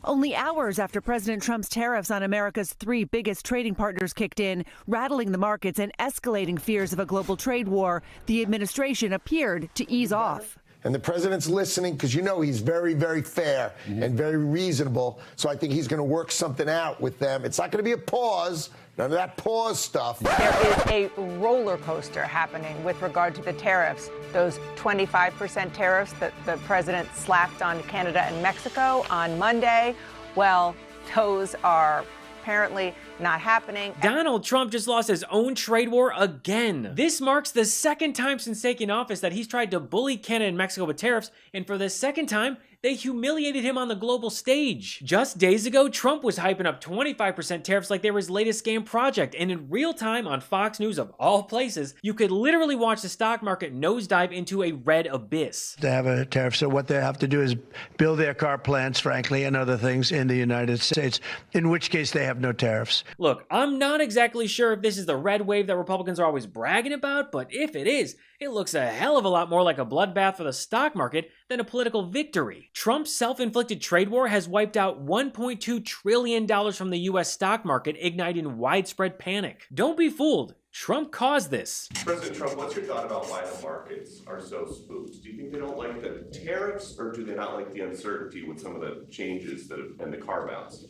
only hours after President Trump's tariffs on America's three biggest trading partners kicked in, rattling the markets and escalating fears of a global trade war. The administration appeared to ease off. And the president's listening because you know he's very, very fair and very reasonable. So I think he's going to work something out with them. It's not going to be a pause. None of that pause stuff. There is a roller coaster happening with regard to the tariffs. Those 25% tariffs that the president slapped on Canada and Mexico on Monday, well, those are apparently not happening. Donald Trump just lost his own trade war again. This marks the second time since taking office that he's tried to bully Canada and Mexico with tariffs, and for the second time, they humiliated him on the global stage. Just days ago, Trump was hyping up 25% tariffs like they were his latest scam project, and in real time on Fox News of all places, you could literally watch the stock market nosedive into a red abyss. They have a tariff, so what they have to do is build their car plants, frankly, and other things in the United States, in which case they have no tariffs. Look, I'm not exactly sure if this is the red wave that Republicans are always bragging about, but if it is, it looks a hell of a lot more like a bloodbath for the stock market than a political victory. Trump's self-inflicted trade war has wiped out $1.2 trillion from the US stock market, igniting widespread panic. Don't be fooled. Trump caused this. President Trump, what's your thought about why the markets are so spooked? Do you think they don't like the tariffs, or do they not like the uncertainty with some of the changes that have, and the carve-outs?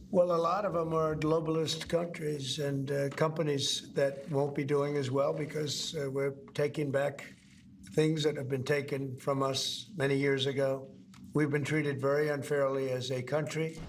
Well, a lot of them are globalist countries and companies that won't be doing as well because we're taking back things that have been taken from us many years ago. We've been treated very unfairly as a country.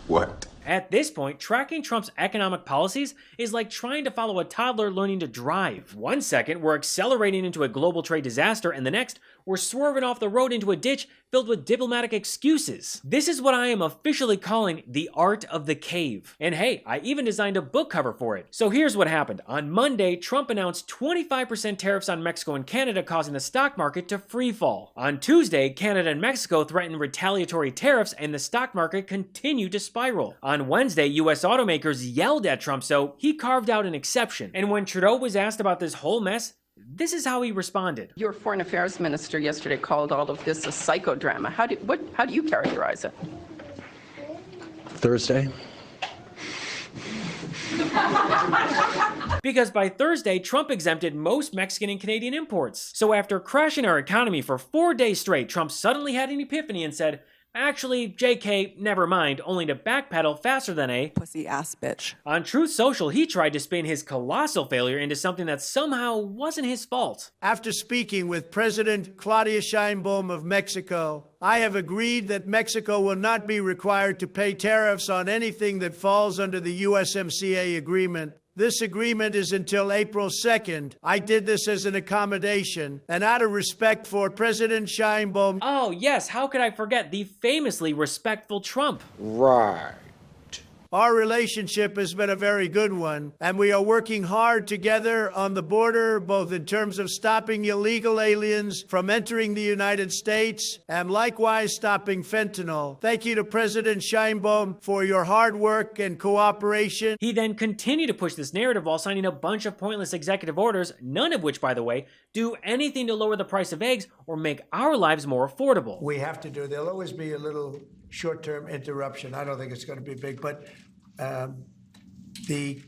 What? At this point, tracking Trump's economic policies is like trying to follow a toddler learning to drive. One second, we're accelerating into a global trade disaster, and the next, we're swerving off the road into a ditch filled with diplomatic excuses. This is what I am officially calling the art of the cave. And hey, I even designed a book cover for it. So here's what happened. On Monday, Trump announced 25% tariffs on Mexico and Canada, causing the stock market to freefall. On Tuesday, Canada and Mexico threatened retaliatory tariffs, and the stock market continued to spiral. On Wednesday, US automakers yelled at Trump, so he carved out an exception. And when Trudeau was asked about this whole mess, this is how he responded. Your foreign affairs minister yesterday called all of this a psychodrama. How do you characterize it? Thursday. Because by Thursday, Trump exempted most Mexican and Canadian imports. So after crashing our economy for 4 days straight, Trump suddenly had an epiphany and said, actually, JK, never mind, only to backpedal faster than a pussy-ass bitch. On Truth Social, he tried to spin his colossal failure into something that somehow wasn't his fault. After speaking with President Claudia Sheinbaum of Mexico, I have agreed that Mexico will not be required to pay tariffs on anything that falls under the USMCA agreement. This agreement is until April 2nd. I did this as an accommodation and out of respect for President Sheinbaum. Oh yes, how could I forget the famously respectful Trump? Right. Our relationship has been a very good one, and we are working hard together on the border, both in terms of stopping illegal aliens from entering the United States and likewise stopping fentanyl. Thank you to President Sheinbaum for your hard work and cooperation. He then continued to push this narrative while signing a bunch of pointless executive orders, none of which, by the way, do anything to lower the price of eggs or make our lives more affordable. We have to do. There'll always be a little short-term interruption. I don't think it's going to be big, but the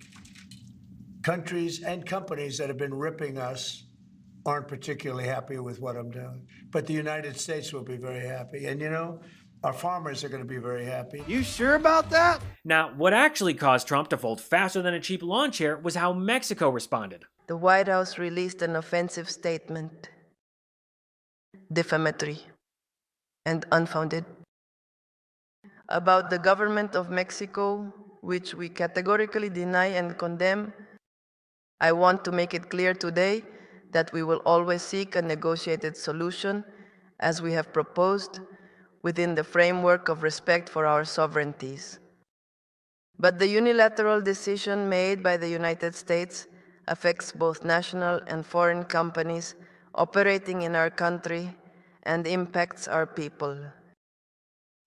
countries and companies that have been ripping us aren't particularly happy with what I'm doing. But the United States will be very happy. And, you know, our farmers are going to be very happy. You sure about that? Now, what actually caused Trump to fold faster than a cheap lawn chair was how Mexico responded. The White House released an offensive statement, defamatory and unfounded, about the government of Mexico, which we categorically deny and condemn. I want to make it clear today that we will always seek a negotiated solution, as we have proposed, within the framework of respect for our sovereignties. But the unilateral decision made by the United States affects both national and foreign companies operating in our country and impacts our people.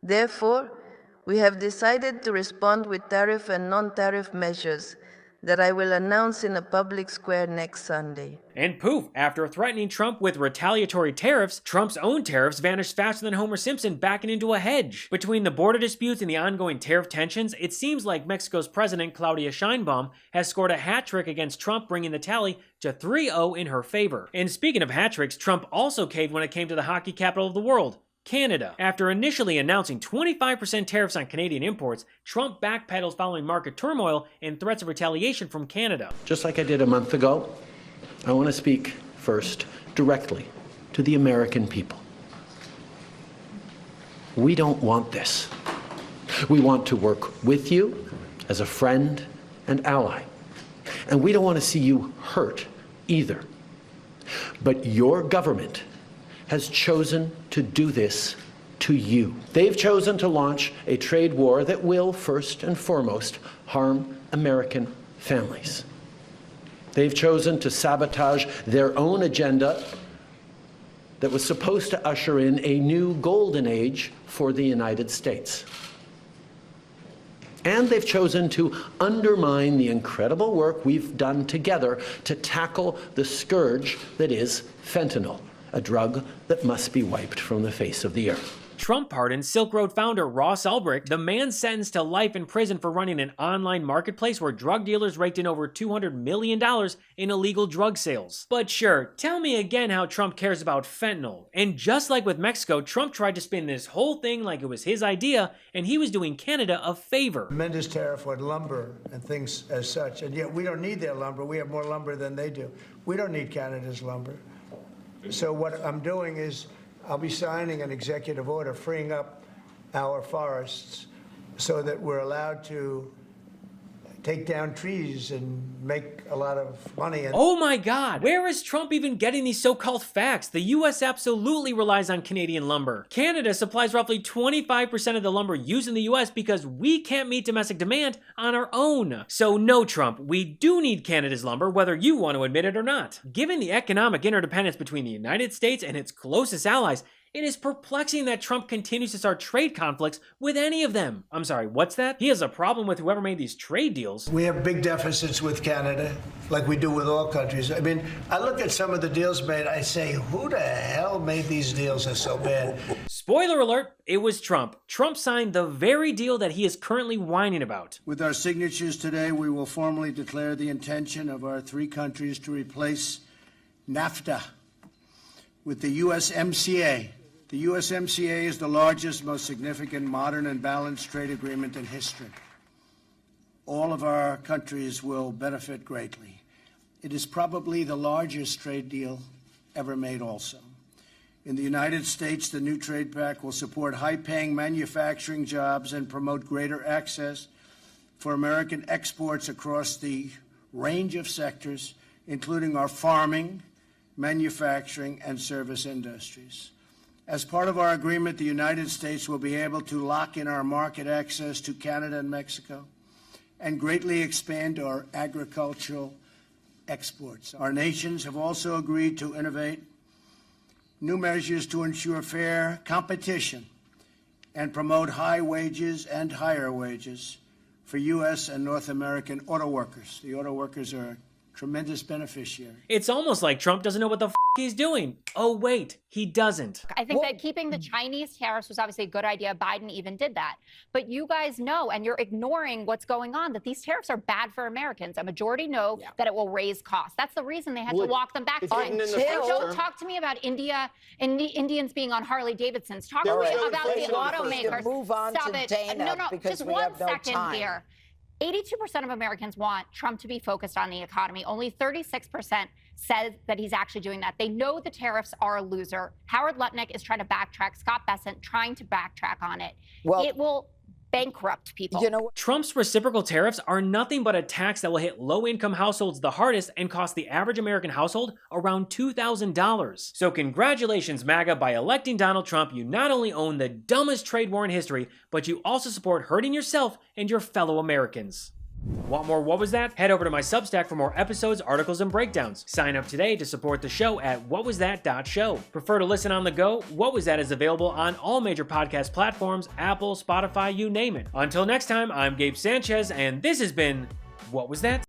Therefore, we have decided to respond with tariff and non-tariff measures that I will announce in a public square next Sunday. And poof, after threatening Trump with retaliatory tariffs, Trump's own tariffs vanished faster than Homer Simpson backing into a hedge. Between the border disputes and the ongoing tariff tensions, it seems like Mexico's president, Claudia Sheinbaum, has scored a hat trick against Trump, bringing the tally to 3-0 in her favor. And speaking of hat tricks, Trump also caved when it came to the hockey capital of the world, Canada. After initially announcing 25% tariffs on Canadian imports, Trump backpedals following market turmoil and threats of retaliation from Canada. Just like I did a month ago, I want to speak first directly to the American people. We don't want this. We want to work with you as a friend and ally. And we don't want to see you hurt either. But your government has chosen to do this to you. They've chosen to launch a trade war that will, first and foremost, harm American families. They've chosen to sabotage their own agenda that was supposed to usher in a new golden age for the United States. And they've chosen to undermine the incredible work we've done together to tackle the scourge that is fentanyl, a drug that must be wiped from the face of the earth. Trump pardoned Silk Road founder Ross Ulbricht, the man sentenced to life in prison for running an online marketplace where drug dealers raked in over $200 million in illegal drug sales. But sure, tell me again how Trump cares about fentanyl. And just like with Mexico, Trump tried to spin this whole thing like it was his idea, and he was doing Canada a favor. Tremendous tariff on lumber and things as such, and yet we don't need their lumber. We have more lumber than they do. We don't need Canada's lumber. So what I'm doing is I'll be signing an executive order freeing up our forests so that we're allowed to take down trees and make a lot of money. Oh my God, where is Trump even getting these so-called facts? The US absolutely relies on Canadian lumber. Canada supplies roughly 25% of the lumber used in the US because we can't meet domestic demand on our own. So no, Trump, we do need Canada's lumber, whether you want to admit it or not. Given the economic interdependence between the United States and its closest allies, it is perplexing that Trump continues to start trade conflicts with any of them. I'm sorry, what's that? He has a problem with whoever made these trade deals. We have big deficits with Canada, like we do with all countries. I mean, I look at some of the deals made, I say, who the hell made these deals are so bad? Spoiler alert, it was Trump. Trump signed the very deal that he is currently whining about. With our signatures today, we will formally declare the intention of our three countries to replace NAFTA with the USMCA. The USMCA is the largest, most significant, modern, and balanced trade agreement in history. All of our countries will benefit greatly. It is probably the largest trade deal ever made also. In the United States, the new trade pact will support high-paying manufacturing jobs and promote greater access for American exports across the range of sectors, including our farming, manufacturing, and service industries. As part of our agreement, the United States will be able to lock in our market access to Canada and Mexico and greatly expand our agricultural exports. Our nations have also agreed to innovate new measures to ensure fair competition and promote high wages and higher wages for U.S. and North American auto workers. The auto workers are a tremendous beneficiary. It's almost like Trump doesn't know what the he's doing. Oh wait, he doesn't. I think that keeping the Chinese tariffs was obviously a good idea. Biden even did that. But you guys know, and you're ignoring what's going on, that these tariffs are bad for Americans. A majority know that it will raise costs. That's the reason they had to walk them back. And don't talk to me about India and the Indians being on Harley Davidsons. Talk to me about the automakers. Move on Stop to it. Dana, No, because just we one have no second time. here. 82% of Americans want Trump to be focused on the economy. Only 36% said that he's actually doing that. They know the tariffs are a loser. Howard Lutnick is trying to backtrack. Scott Bessent trying to backtrack on it. Well, it will bankrupt people. You know, Trump's reciprocal tariffs are nothing but a tax that will hit low-income households the hardest and cost the average American household around $2,000. So congratulations, MAGA, by electing Donald Trump. You not only own the dumbest trade war in history, but you also support hurting yourself and your fellow Americans. Want more What Was That? Head over to my Substack for more episodes, articles, and breakdowns. Sign up today to support the show at whatwasthat.show. Prefer to listen on the go? What Was That is available on all major podcast platforms, Apple, Spotify, you name it. Until next time, I'm Gabe Sanchez, and this has been What Was That?